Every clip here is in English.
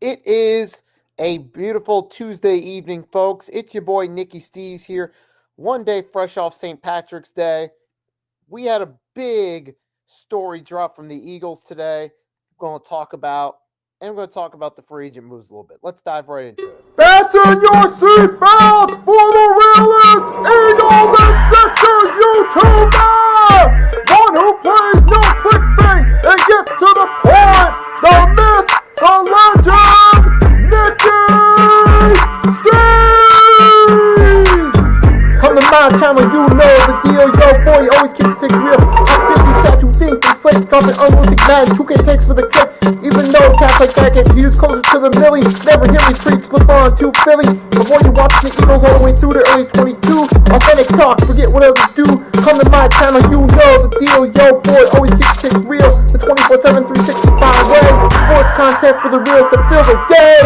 It is a beautiful Tuesday evening, folks. It's your boy Nicky Stees here. One day fresh off St. Patrick's Day. We had a big story drop from the Eagles today. I'm going to talk about the free agent moves a little bit. Let's dive right into it. Fasten your seatbelts for the realest Eagles Injector YouTuber! One who plays no clickbait and gets to the point! The myth, the legend, Nicky Stees! Come to my channel, you know the deal. Yo, boy, always keeps things real. I'm simply statue think they slate, dropping unrealistic mad 2K takes for the clip. Even though cats like that get views closer to the millie, never hear me preach, flip on to Philly. Avoid you watching the Eagles all the way through the early 22. Authentic talk, forget what others do. Come to my channel, you know the deal. Yo, boy, always keeps things real. The 24/7, 365 way. Sports content for the reals that fill the day.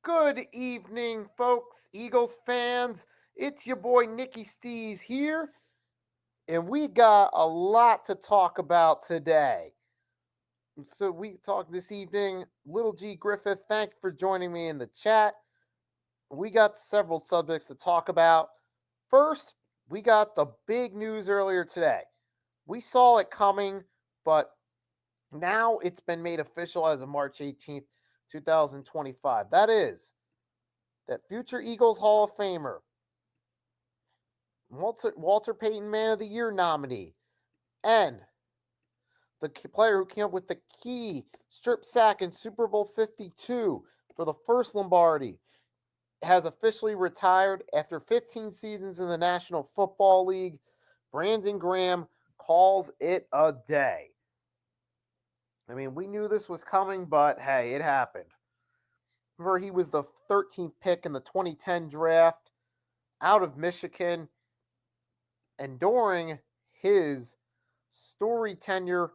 Good evening, folks, Eagles fans. It's your boy Nicky Stees here, and we got a lot to talk about today. So we talked this evening. Little G Griffith, thank you for joining me in the chat. We got several subjects to talk about. First, we got the big news earlier today. We saw it coming, but now it's been made official as of March 18th, 2025. That is that future Eagles Hall of Famer, Walter Payton Man of the Year nominee, and the player who came up with the key strip sack in Super Bowl 52 for the first Lombardi, has officially retired after 15 seasons in the National Football League. Brandon Graham calls it a day. I mean, we knew this was coming, but hey, it happened. Remember, he was the 13th pick in the 2010 draft out of Michigan. And during his story tenure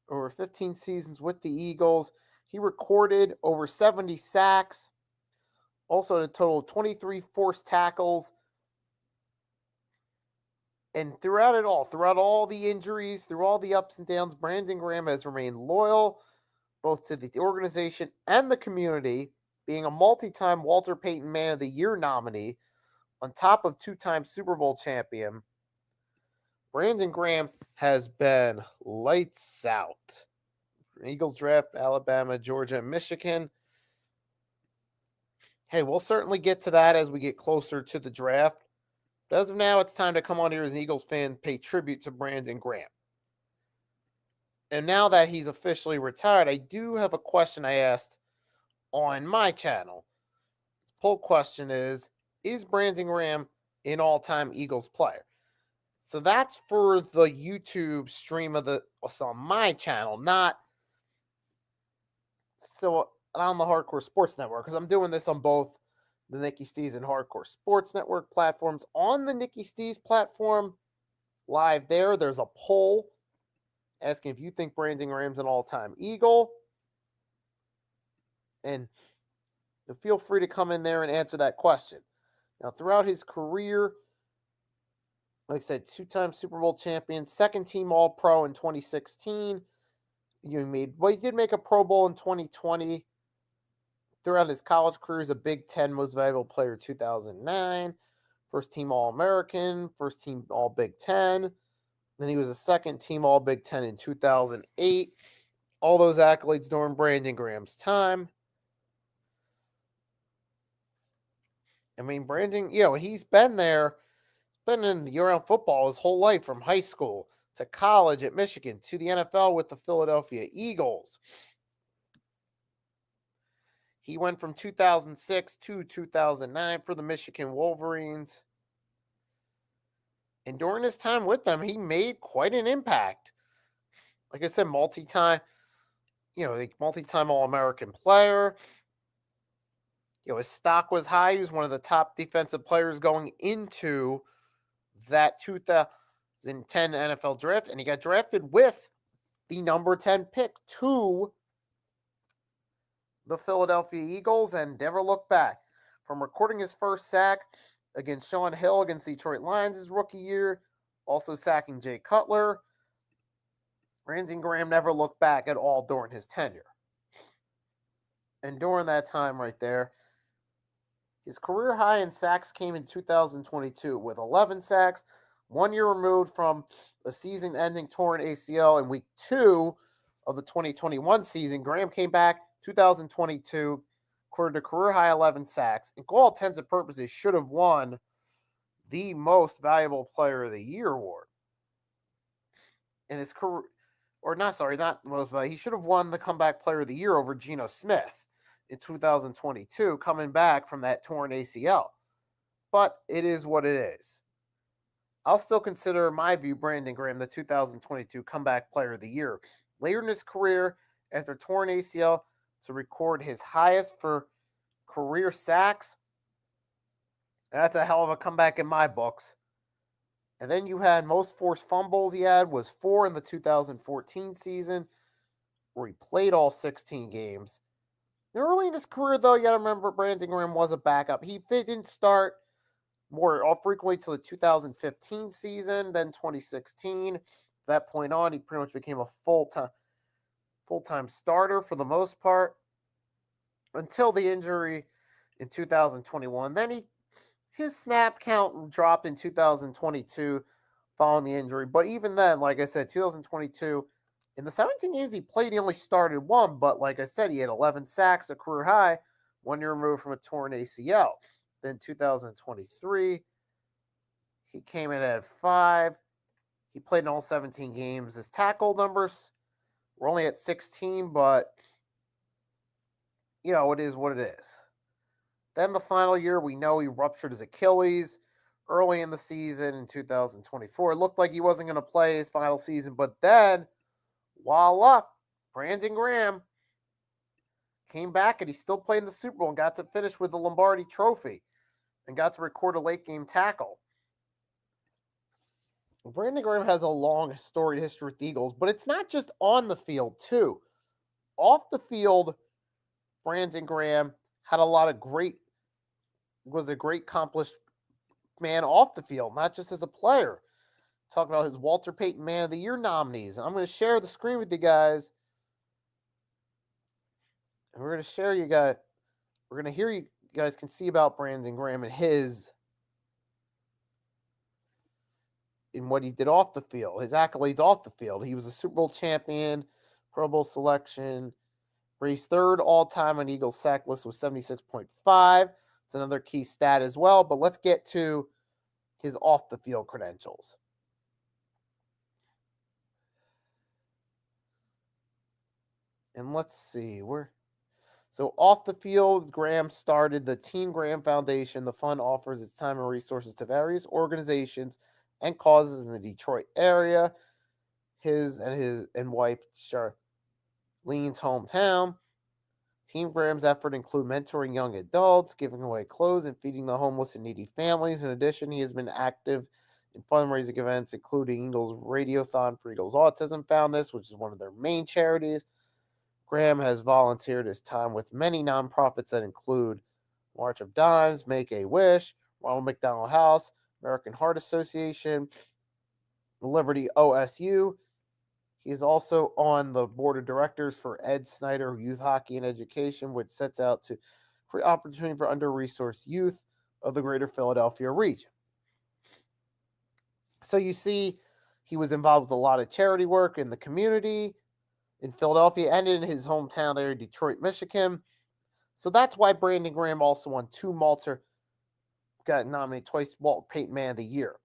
over 15 seasons with the Eagles, he recorded over 70 sacks, also a total of 23 forced tackles. And throughout all the injuries, through all the ups and downs, Brandon Graham has remained loyal both to the organization and the community, being a multi-time Walter Payton Man of the Year nominee, on top of two-time Super Bowl champion. Brandon Graham has been lights out. Eagles draft, Alabama, Georgia, and Michigan. Hey, we'll certainly get to that as we get closer to the draft. But as of now, it's time to come on here as an Eagles fan, pay tribute to Brandon Graham. And now that he's officially retired, I do have a question I asked on my channel. The poll question is Brandon Graham an all-time Eagles player? So that's for the YouTube stream of on my channel, not so on the Hardcore Sports Network, because I'm doing this on both the Nicky Stees and Hardcore Sports Network platforms. On the Nicky Stees platform, live there's a poll asking if you think Brandon Graham's an all-time Eagle. And feel free to come in there and answer that question. Now, throughout his career, like I said, two-time Super Bowl champion, second-team All-Pro in 2016, he did make a Pro Bowl in 2020. Throughout his college career, he's a Big Ten Most Valuable Player 2009, first team All-American, first team All-Big Ten. Then he was a second team All-Big Ten in 2008. All those accolades during Brandon Graham's time. I mean, Brandon, he's been there, been in around football his whole life, from high school to college at Michigan to the NFL with the Philadelphia Eagles. He went from 2006 to 2009 for the Michigan Wolverines. And during his time with them, he made quite an impact. Like I said, multi-time All-American player. His stock was high. He was one of the top defensive players going into that 2010 NFL draft. And he got drafted with the number 10 pick to the Philadelphia Eagles and never looked back. From recording his first sack against Sean Hill against the Detroit Lions his rookie year, also sacking Jay Cutler, Brandon Graham never looked back at all during his tenure. And during that time right there, his career high in sacks came in 2022 with 11 sacks, 1 year removed from a season-ending torn ACL in Week 2 of the 2021 season. Graham came back 2022, recorded a career-high 11 sacks, and to all intents and purposes should have won the Most Valuable Player of the Year award. In his career, he should have won the Comeback Player of the Year over Geno Smith in 2022, coming back from that torn ACL. But it is what it is. I'll still consider, in my view, Brandon Graham the 2022 Comeback Player of the Year. Later in his career, after torn ACL, to record his highest for career sacks, that's a hell of a comeback in my books. And then you had most forced fumbles he had was 4 in the 2014 season, where he played all 16 games. Early in his career, though, you got to remember Brandon Graham was a backup. He didn't start more frequently till the 2015 season, then 2016. From that point on, he pretty much became a full-time starter for the most part until the injury in 2021. Then his snap count dropped in 2022 following the injury. But even then, like I said, 2022, in the 17 games he played, he only started 1. But like I said, he had 11 sacks, a career high, 1 year removed from a torn ACL. Then 2023, he came in at 5. He played in all 17 games. His tackle numbers were only at 16, but, it is what it is. Then the final year, we know he ruptured his Achilles early in the season in 2024. It looked like he wasn't going to play his final season, but then, voila, Brandon Graham came back and he still played in the Super Bowl and got to finish with the Lombardi Trophy and got to record a late-game tackle. Brandon Graham has a long, storied history with the Eagles, but it's not just on the field, too. Off the field, Brandon Graham was a great accomplished man off the field, not just as a player. Talk about his Walter Payton Man of the Year nominees. And I'm going to share the screen with you guys. And we're going to share you guys. We're going to hear you guys can see about Brandon Graham and in what he did off the field, his accolades off the field. He was a Super Bowl champion, Pro Bowl selection, raised third all-time on Eagles sack list with 76.5. It's another key stat as well, but let's get to his off-the-field credentials. And let's see, so off the field, Graham started the Team Graham Foundation. The fund offers its time and resources to various organizations and causes in the Detroit area. His and wife Charlene's hometown. Team Graham's effort include mentoring young adults, giving away clothes, and feeding the homeless and needy families. In addition, he has been active in fundraising events, including Eagles Radiothon for Eagles Autism Foundation, which is one of their main charities. Graham has volunteered his time with many nonprofits that include March of Dimes, Make-A-Wish, Ronald McDonald House, American Heart Association, Liberty OSU. He is also on the board of directors for Ed Snyder Youth Hockey and Education, which sets out to create opportunity for under-resourced youth of the greater Philadelphia region. So you see, he was involved with a lot of charity work in the community in Philadelphia and in his hometown area, Detroit, Michigan. So that's why Brandon Graham also won 2 Malter, got nominated twice Walter Payton Man of the Year.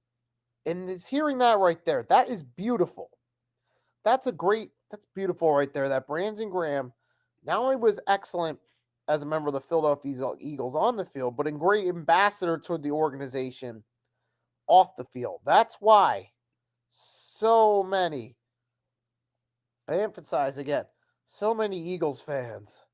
And is hearing that right there, that is beautiful. That's beautiful right there. That Brandon Graham not only was excellent as a member of the Philadelphia Eagles on the field, but a great ambassador toward the organization off the field. That's why so many, I emphasize again, so many Eagles fans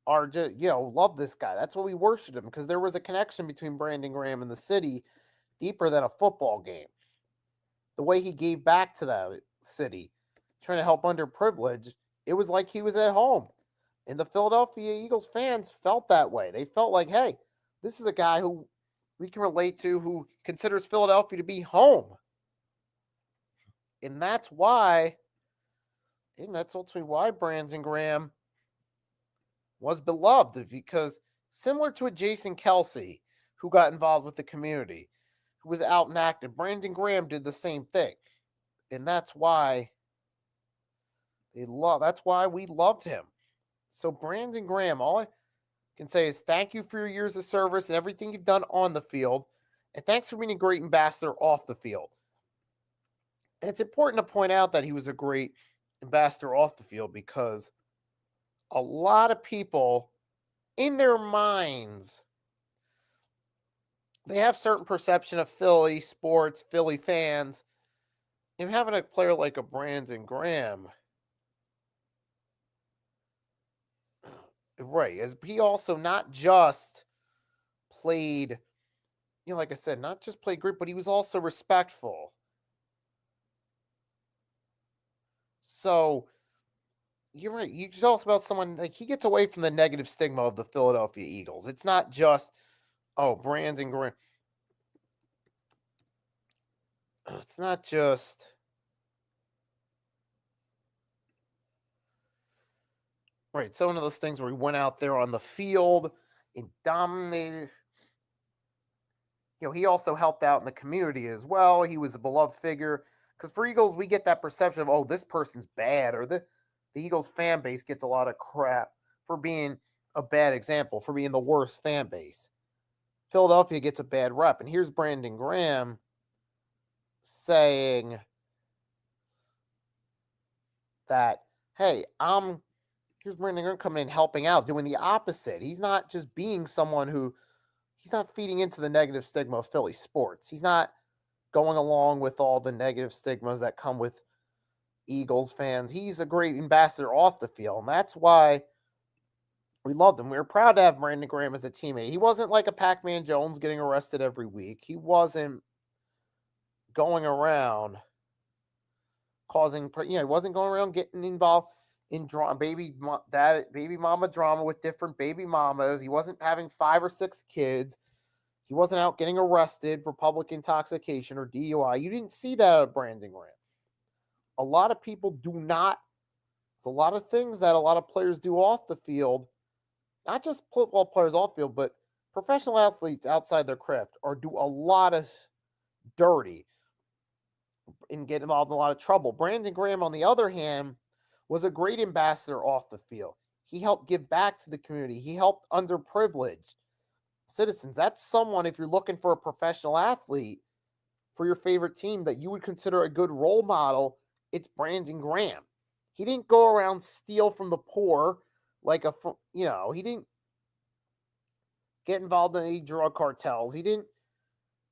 are just, love this guy. That's why we worship him, because there was a connection between Brandon Graham and the city deeper than a football game. The way he gave back to that city, trying to help underprivileged, it was like he was at home. And the Philadelphia Eagles fans felt that way. They felt like, hey, this is a guy who we can relate to, who considers Philadelphia to be home. And that's ultimately why Brandon Graham was beloved, because similar to a Jason Kelsey, who got involved with the community, who was out and active, Brandon Graham did the same thing. And that's why we loved him. So Brandon Graham, all I can say is thank you for your years of service and everything you've done on the field. And thanks for being a great ambassador off the field. And it's important to point out that he was a great ambassador off the field, because a lot of people in their minds, they have certain perception of Philly sports, Philly fans, and having a player like a Brandon Graham, right, as he also not just played, like I said, not just played great, but he was also respectful. So, you're right. You talk about someone like he gets away from the negative stigma of the Philadelphia Eagles. It's not just, Brandon Graham. It's not just right. So one of those things where he went out there on the field and dominated. He also helped out in the community as well. He was a beloved figure, because for Eagles, we get that perception of, this person's bad, or the Eagles fan base gets a lot of crap for being a bad example, for being the worst fan base. Philadelphia gets a bad rep. And here's Brandon Graham saying that, hey, here's Brandon Graham coming in, helping out, doing the opposite. He's not just being someone he's not feeding into the negative stigma of Philly sports. He's not going along with all the negative stigmas that come with Eagles fans. He's a great ambassador off the field, and that's why we loved him. We were proud to have Brandon Graham as a teammate. He wasn't like a Pac-Man Jones getting arrested every week. He wasn't going around causing, he wasn't going around getting involved in baby mama drama with different baby mamas. He wasn't having 5 or 6 kids. He wasn't out getting arrested for public intoxication or DUI. You didn't see that at Brandon Graham. A lot of people do not. There's a lot of things that a lot of players do off the field, not just football players off field, but professional athletes outside their craft, or do a lot of dirty and get involved in a lot of trouble. Brandon Graham, on the other hand, was a great ambassador off the field. He helped give back to the community. He helped underprivileged citizens. That's someone, if you're looking for a professional athlete for your favorite team that you would consider a good role model, it's Brandon Graham. He didn't go around steal from the poor like he didn't get involved in any drug cartels. He didn't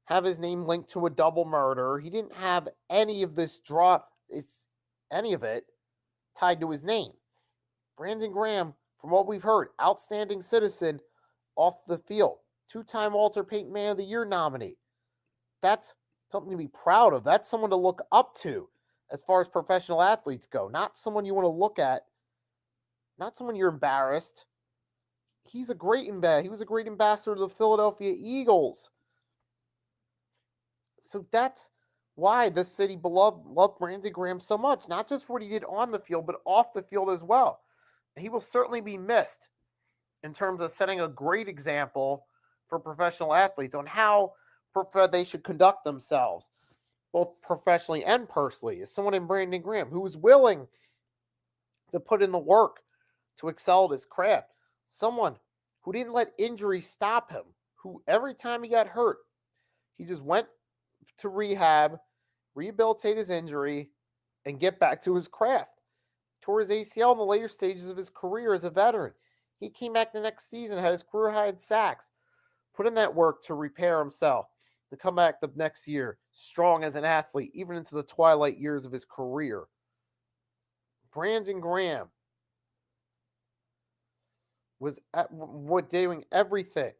have his name linked to a double murder. He didn't have any of this any of it tied to his name. Brandon Graham, from what we've heard, outstanding citizen off the field. 2-time Walter Payton Man of the Year nominee. That's something to be proud of. That's someone to look up to as far as professional athletes go. Not someone you want to look at. Not someone you're embarrassed. He was a great ambassador to the Philadelphia Eagles. So that's why this city loved Brandon Graham so much, not just for what he did on the field, but off the field as well. He will certainly be missed in terms of setting a great example for professional athletes on how they should conduct themselves, both professionally and personally. As someone in Brandon Graham who was willing to put in the work to excel at his craft, someone who didn't let injury stop him, who every time he got hurt, he just went to rehab, rehabilitate his injury, and get back to his craft. Tore his ACL in the later stages of his career as a veteran. He came back the next season, had his career high in sacks, put in that work to repair himself, to come back the next year strong as an athlete, even into the twilight years of his career. Brandon Graham was doing everything.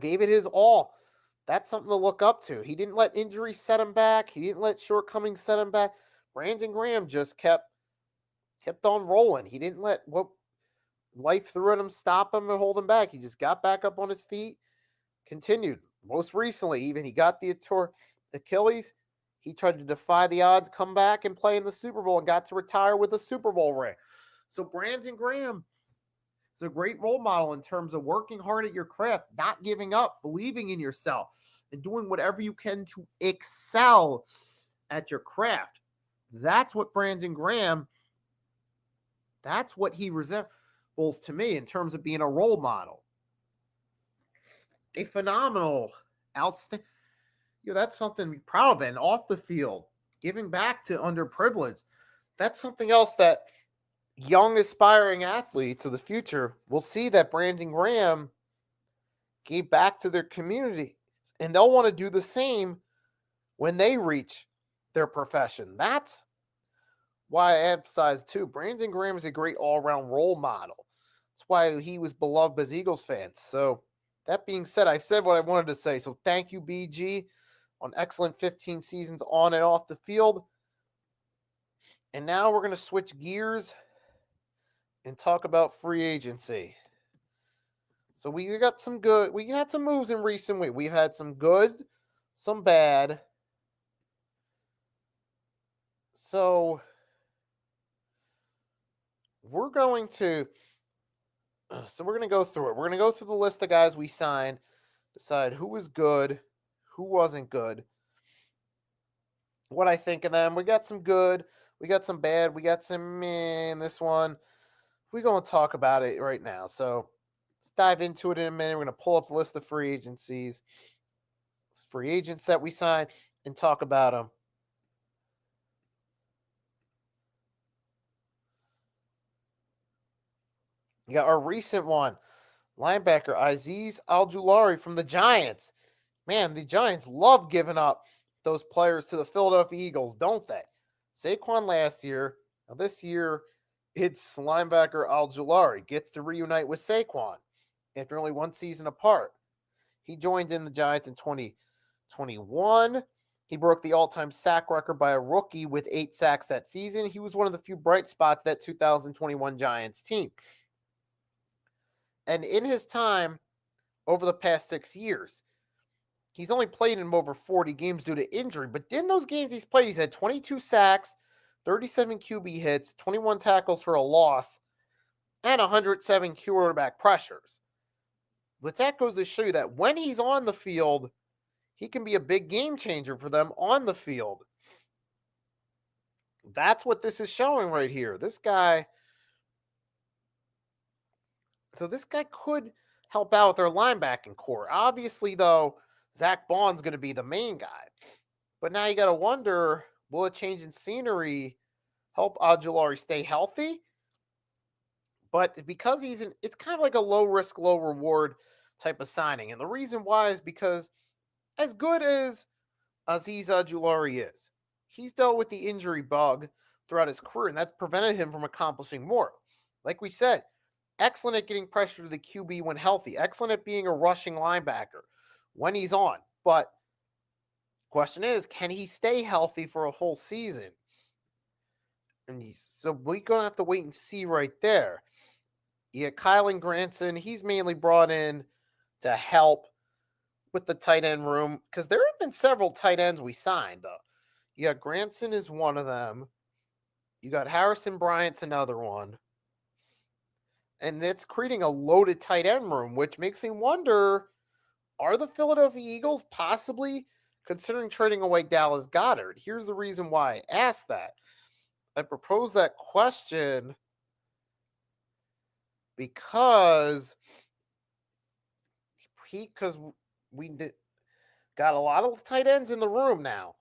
Gave it his all. That's something to look up to. He didn't let injury set him back. He didn't let shortcomings set him back. Brandon Graham just kept on rolling. He didn't let what life threw at him stop him or hold him back. He just got back up on his feet, continued. Most recently, even he got the Achilles. He tried to defy the odds, come back and play in the Super Bowl, and got to retire with a Super Bowl ring. So Brandon Graham is a great role model in terms of working hard at your craft, not giving up, believing in yourself, and doing whatever you can to excel at your craft. That's what Brandon Graham, that's what he resembles to me in terms of being a role model. A phenomenal, outstanding, that's something to be proud of. And off the field, giving back to underprivileged, that's something else that young aspiring athletes of the future will see, that Brandon Graham gave back to their community, and they'll want to do the same when they reach their profession. That's why I emphasize too, Brandon Graham is a great all-around role model. That's why he was beloved as Eagles fans. So that being said, I've said what I wanted to say. So thank you, BG, on excellent 15 seasons on and off the field. And now we're going to switch gears and talk about free agency. So we had some moves in recent weeks. We've had some good, some bad. So we're going to go through it. We're going to go through the list of guys we signed, decide who was good, who wasn't good, what I think of them. We got some good, we got some bad, we got some in this one. We're going to talk about it right now. So let's dive into it in a minute. We're going to pull up the list of free agents that we signed, and talk about them. You got our recent one, linebacker Azeez Al-Julari from the Giants. Man, the Giants love giving up those players to the Philadelphia Eagles, don't they? Saquon last year. Now this year, it's linebacker Al-Julari gets to reunite with Saquon after only one season apart. He joined in the Giants in 2021. He broke the all-time sack record by a rookie with 8 sacks that season. He was one of the few bright spots of that 2021 Giants team. And in his time over the past 6 years, he's only played in over 40 games due to injury. But in those games he's played, he's had 22 sacks, 37 QB hits, 21 tackles for a loss, and 107 quarterback pressures. But that goes to show you that when he's on the field, he can be a big game changer for them on the field. That's what this is showing right here. This guy could help out with their linebacking core. Obviously, though, Zach Bond's going to be the main guy. But now you got to wonder, will a change in scenery help Al-Julari stay healthy? But because it's kind of like a low risk, low reward type of signing. And the reason why is because as good as Azeez Al-Julari is, he's dealt with the injury bug throughout his career, and that's prevented him from accomplishing more. Like we said, excellent at getting pressure to the QB when healthy, excellent at being a rushing linebacker when he's on. But question is, can he stay healthy for a whole season? And so we're going to have to wait and see right there. You got Kylen Granson. He's mainly brought in to help with the tight end room because there have been several tight ends we signed, though. You got Granson is one of them. You got Harrison Bryant's another one. And it's creating a loaded tight end room, which makes me wonder, are the Philadelphia Eagles possibly considering trading away Dallas Goedert? Here's the reason why I asked that. I proposed that question because we got a lot of tight ends in the room now.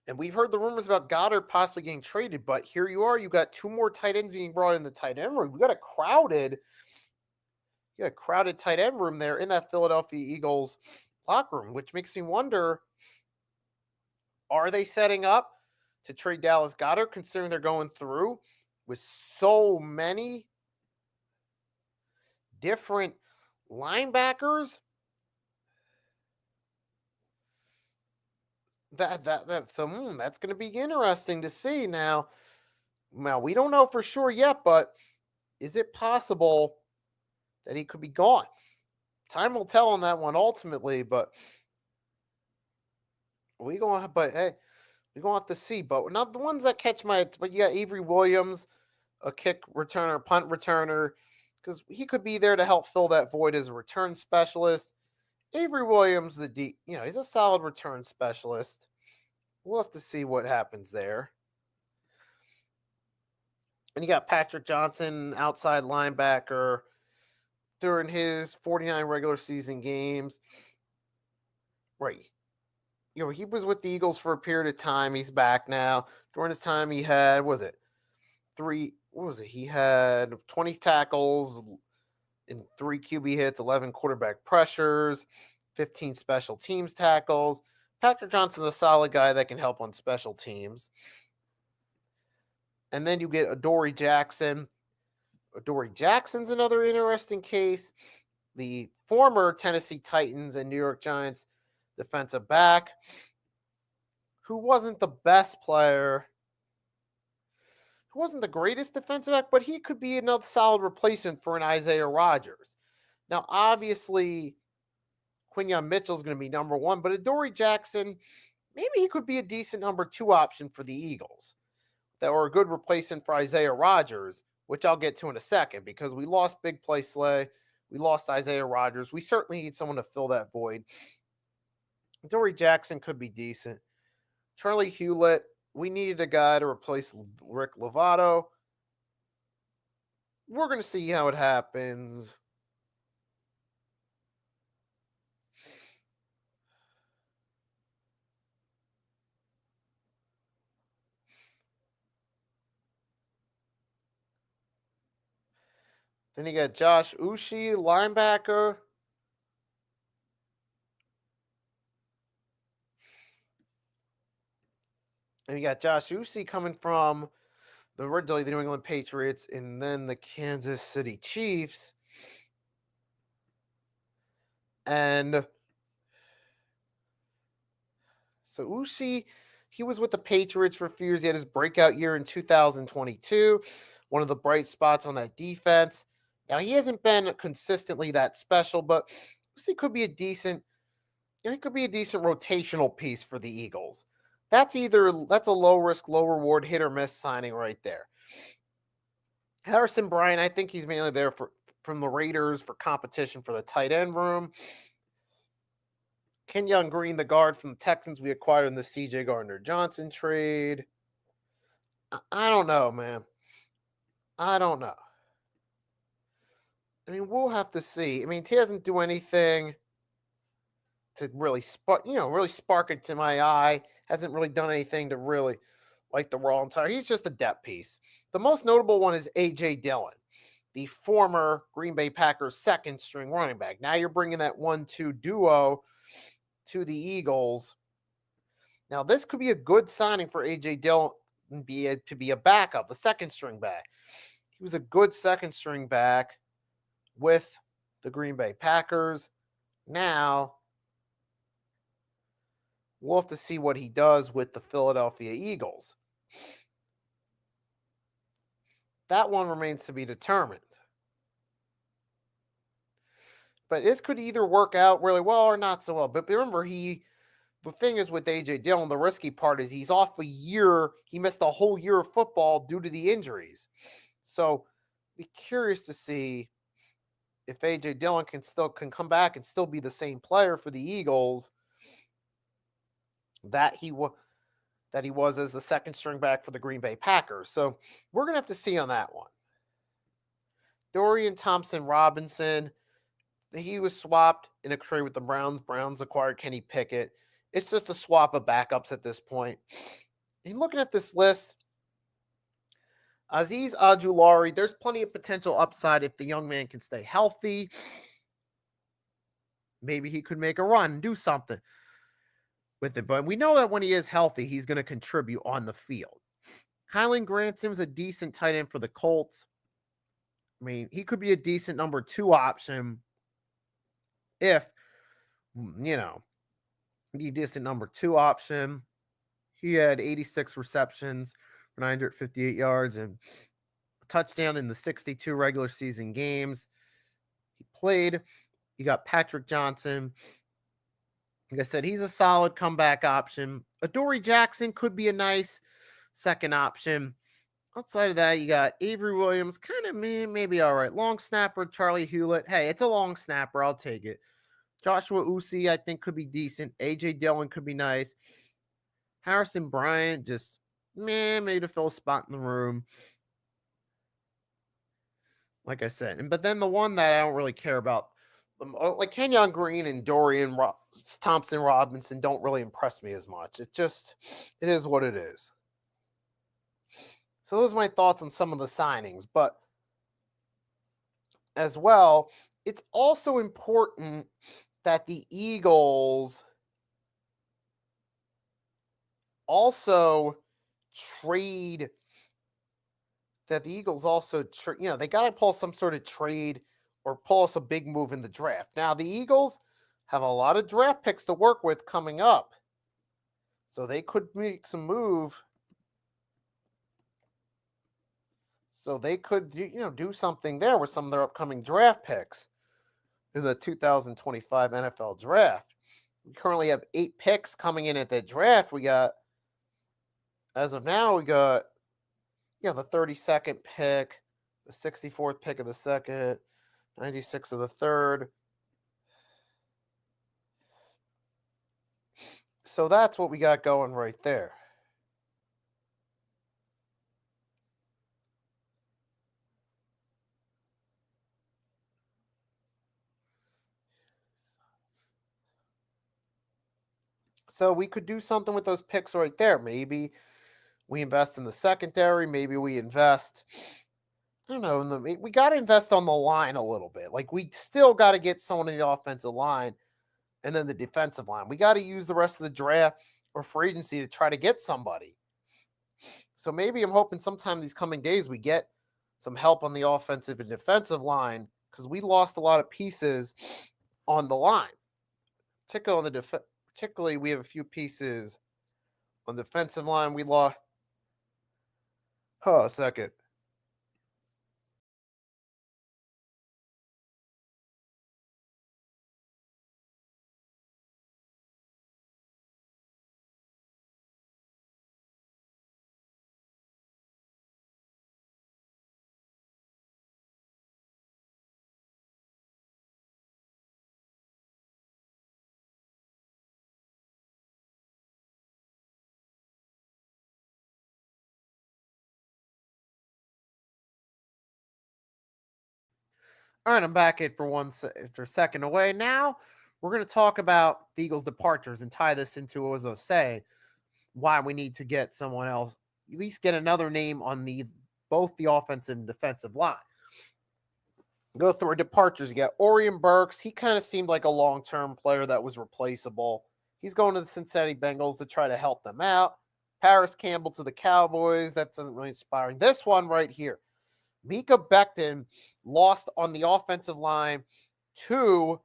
And we've heard the rumors about Goddard possibly getting traded, but here you are. You got two more tight ends being brought in the tight end room. We got a crowded tight end room there in that Philadelphia Eagles locker room, which makes me wonder, are they setting up to trade Dallas Goedert, considering they're going through with so many different linebackers? That's going to be interesting to see. Now we don't know for sure yet, but is it possible that he could be gone? Time will tell on that one ultimately, but we're going to have to see. But not the ones that catch my, but you got Avery Williams, a kick returner, punt returner, because he could be there to help fill that void as a return specialist. Avery Williams, he's a solid return specialist. We'll have to see what happens there. And you got Patrick Johnson, outside linebacker, during his 49 regular season games. Right. He was with the Eagles for a period of time. He's back now. During his time, he had, he had 20 tackles and 3 QB hits, 11 quarterback pressures, 15 special teams tackles. Patrick Johnson's a solid guy that can help on special teams. And then you get Adoree Jackson. Adoree Jackson's another interesting case. The former Tennessee Titans and New York Giants defensive back, who wasn't the best player, who wasn't the greatest defensive back, but he could be another solid replacement for an Isaiah Rodgers. Now, obviously, Quinyon Mitchell's going to be number one, but Adoree Jackson, maybe he could be a decent number 2 option for the Eagles, that were a good replacement for Isaiah Rodgers, which I'll get to in a second, because we lost Big Play Slay. We lost Isaiah Rodgers. We certainly need someone to fill that void. Adoree Jackson could be decent. Charlie Hewlett, we needed a guy to replace Rick Lovato. We're going to see how it happens. Then you got Josh Uche, linebacker. And you got Josh Uche coming from originally the New England Patriots and then the Kansas City Chiefs. And so Uche, he was with the Patriots for a few years. He had his breakout year in 2022, one of the bright spots on that defense. Now, he hasn't been consistently that special, but Uche could be a decent rotational piece for the Eagles. That's a low risk, low reward, hit or miss signing right there. Harrison Bryant, I think he's mainly there from the Raiders for competition for the tight end room. Kenyon Green, the guard from the Texans we acquired in the C.J. Gardner-Johnson trade. I don't know, man. I don't know. I mean, we'll have to see. I mean, he doesn't do anything to really spark it to my eye. Hasn't really done anything to really like the raw entire. He's just a depth piece. The most notable one is A.J. Dillon, the former Green Bay Packers second string running back. Now you're bringing that 1-2 duo to the Eagles. Now this could be a good signing for A.J. Dillon to be a backup, a second string back. He was a good second string back with the Green Bay Packers. Now we'll have to see what he does with the Philadelphia Eagles. That one remains to be determined. But this could either work out really well or not so well. But remember, the thing is with A.J. Dillon, the risky part is he's off a year. He missed a whole year of football due to the injuries. So be curious to see if A.J. Dillon can come back and still be the same player for the Eagles that he was as the second string back for the Green Bay Packers. So we're going to have to see on that one. Dorian Thompson-Robinson, he was swapped in a trade with the Browns. Browns acquired Kenny Pickett. It's just a swap of backups at this point. And looking at this list, Azeez Ojulari, there's plenty of potential upside if the young man can stay healthy. Maybe he could make a run and do something with it. But we know that when he is healthy, he's going to contribute on the field. Kylen Granson's a decent tight end for the Colts. I mean, he could be a decent number 2 option if, a decent number 2 option. He had 86 receptions for 958 yards and a touchdown in the 62 regular season games he played. You got Patrick Johnson. Like I said, he's a solid comeback option. Adoree Jackson could be a nice second option. Outside of that, you got Avery Williams, kind of maybe all right. Long snapper, Charlie Hewlett. Hey, it's a long snapper. I'll take it. Joshua Usi, I think, could be decent. A.J. Dillon could be nice. Harrison Bryant, just, maybe to fill a spot in the room. Like I said. But then the one that I don't really care about, like Kenyon Green and Dorian Thompson-Robinson don't really impress me as much. It is what it is. So those are my thoughts on some of the signings. But as well, it's also important that the Eagles also trade. They got to pull some sort of trade or pull us a big move in the draft. Now, the Eagles have a lot of draft picks to work with coming up. So they could make some move. So they could, do something there with some of their upcoming draft picks in the 2025 NFL draft. We currently have 8 picks coming in at that draft. As of now, the 32nd pick, the 64th pick of the second, 96 of the third. So that's what we got going right there. So we could do something with those picks right there. Maybe we invest in the secondary. Maybe we invest, I don't know, we got to invest on the line a little bit. Like, we still got to get someone in the offensive line and then the defensive line. We got to use the rest of the draft or free agency to try to get somebody. So maybe I'm hoping sometime these coming days we get some help on the offensive and defensive line, because we lost a lot of pieces on the line. Particularly, we have a few pieces on the defensive line. We lost. A second. All right, I'm back for a second away. Now we're going to talk about the Eagles' departures and tie this into what I was going to say, why we need to get someone else, at least get another name on both the offensive and defensive line. Go through our departures. You got Orion Burks. He kind of seemed like a long-term player that was replaceable. He's going to the Cincinnati Bengals to try to help them out. Paris Campbell to the Cowboys. That doesn't really inspire. This one right here. Mika Becton lost on the offensive line to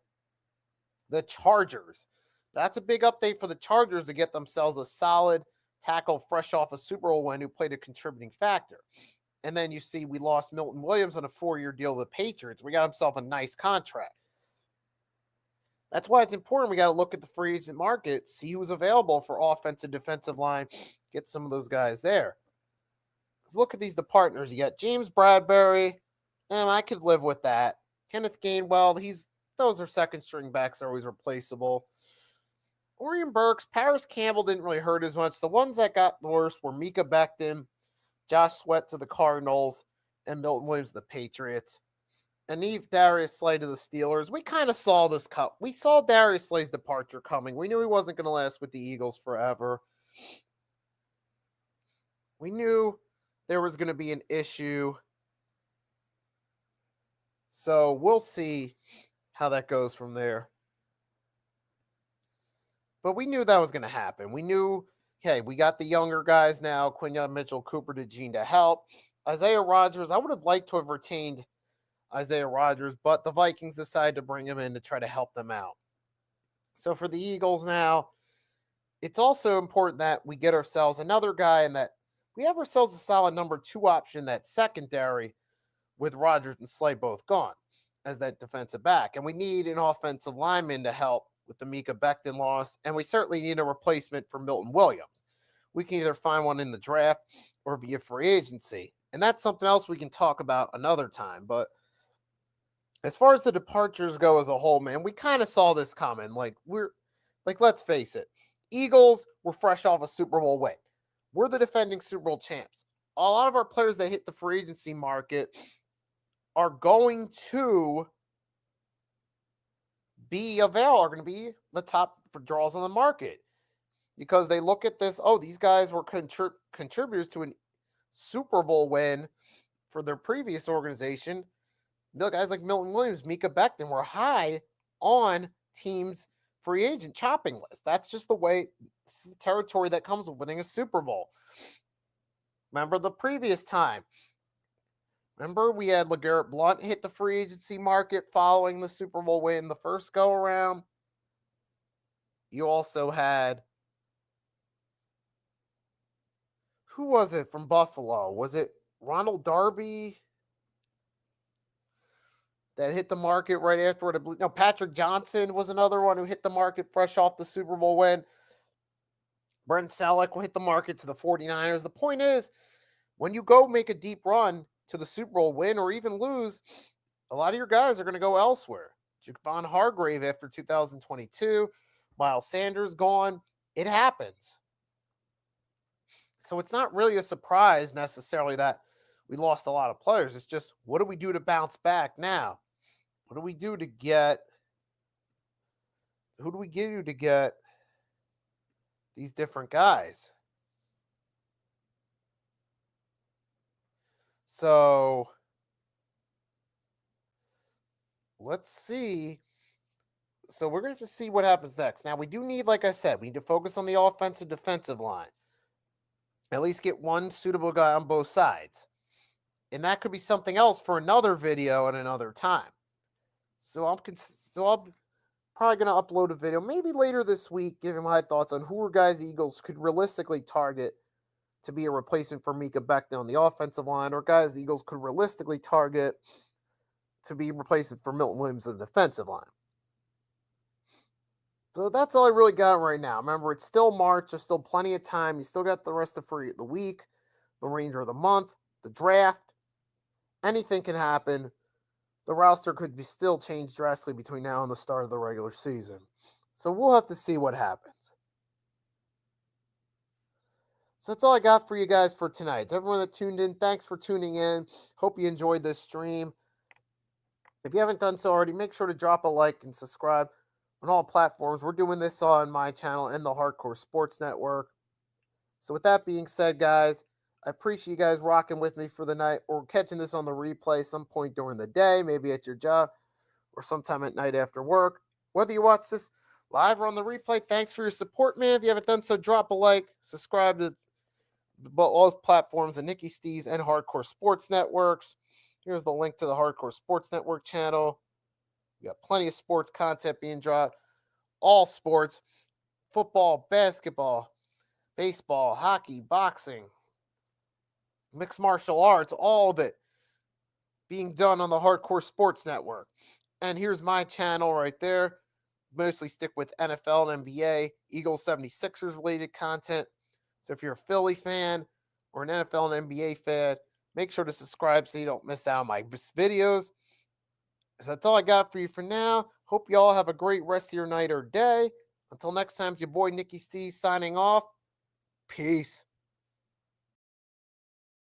the Chargers. That's a big update for the Chargers to get themselves a solid tackle fresh off a Super Bowl win who played a contributing factor. And then you see we lost Milton Williams on a 4-year deal to the Patriots. We got himself a nice contract. That's why it's important. We got to look at the free agent market, see who's available for offensive, defensive line, get some of those guys there. Look at these partners. You got James Bradbury, and I could live with that. Kenneth Gainwell, those are second string backs, are always replaceable. Orion Burks, Paris Campbell didn't really hurt as much. The ones that got the worst were Mika Becton, Josh Sweat to the Cardinals, and Milton Williams to the Patriots. And Darius Slay to the Steelers. We kind of saw this cut. We saw Darius Slay's departure coming. We knew he wasn't going to last with the Eagles forever. We knew there was going to be an issue. So we'll see how that goes from there. But we knew that was going to happen. We knew, hey, we got the younger guys now, Quinyon Mitchell, Cooper DeJean to help. Isaiah Rodgers, I would have liked to have retained Isaiah Rodgers, but the Vikings decided to bring him in to try to help them out. So for the Eagles now, it's also important that we get ourselves another guy and that we have ourselves a solid number 2 option, that secondary, with Rodgers and Slay both gone as that defensive back. And we need an offensive lineman to help with the Mika Becton loss, and we certainly need a replacement for Milton Williams. We can either find one in the draft or via free agency. And that's something else we can talk about another time. But as far as the departures go as a whole, man, we kind of saw this coming. Let's face it. Eagles were fresh off a Super Bowl win. We're the defending Super Bowl champs. A lot of our players that hit the free agency market are going to be the top draws on the market because they look at this, these guys were contributors to a Super Bowl win for their previous organization. Guys like Milton Williams, Mika Becton were high on teams' free agent chopping list. That's just the way, it's the territory that comes with winning a Super Bowl. Remember the previous time. Remember we had LeGarrette Blount hit the free agency market following the Super Bowl win the first go around. You also had, who was it from Buffalo? Was it Ronald Darby that hit the market right afterward? No, Patrick Johnson was another one who hit the market fresh off the Super Bowl win. Brent Selleck will hit the market to the 49ers. The point is, when you go make a deep run to the Super Bowl, win or even lose, a lot of your guys are going to go elsewhere. Javon Hargrave after 2022, Miles Sanders gone. It happens. So it's not really a surprise necessarily that we lost a lot of players. It's just, what do we do to bounce back now? What do we do to get? Who do we get to get these different guys? So let's see. So we're going to have to see what happens next. Now, we do need, like I said, we need to focus on the offensive defensive line. At least get one suitable guy on both sides. And that could be something else for another video at another time. So I'm probably going to upload a video maybe later this week giving my thoughts on who are guys the Eagles could realistically target to be a replacement for Mika Becton on the offensive line, or guys the Eagles could realistically target to be replacement for Milton Williams on the defensive line. So that's all I really got right now. Remember, it's still March. There's still plenty of time. You still got the rest of the week, the remainder of the month, the draft. Anything can happen. The roster could be still changed drastically between now and the start of the regular season. So we'll have to see what happens. So that's all I got for you guys for tonight. To everyone that tuned in, thanks for tuning in. Hope you enjoyed this stream. If you haven't done so already, make sure to drop a like and subscribe on all platforms. We're doing this on my channel and the Hardcore Sports Network. So with that being said, guys, I appreciate you guys rocking with me for the night, or catching this on the replay some point during the day, maybe at your job, or sometime at night after work. Whether you watch this live or on the replay, thanks for your support, man. If you haven't done so, drop a like, subscribe to all platforms, the Nikki Stees and Hardcore Sports Networks. Here's the link to the Hardcore Sports Network channel. We got plenty of sports content being dropped. All sports, football, basketball, baseball, hockey, boxing, mixed martial arts, all of it being done on the Hardcore Sports Network. And here's my channel right there, mostly stick with NFL and NBA, Eagles 76ers related content. So if you're a Philly fan or an NFL and NBA fan, make sure to subscribe so you don't miss out on my videos. So that's all I got for you for now. Hope you all have a great rest of your night or day. Until next time, it's your boy Nicky Steve signing off. Peace.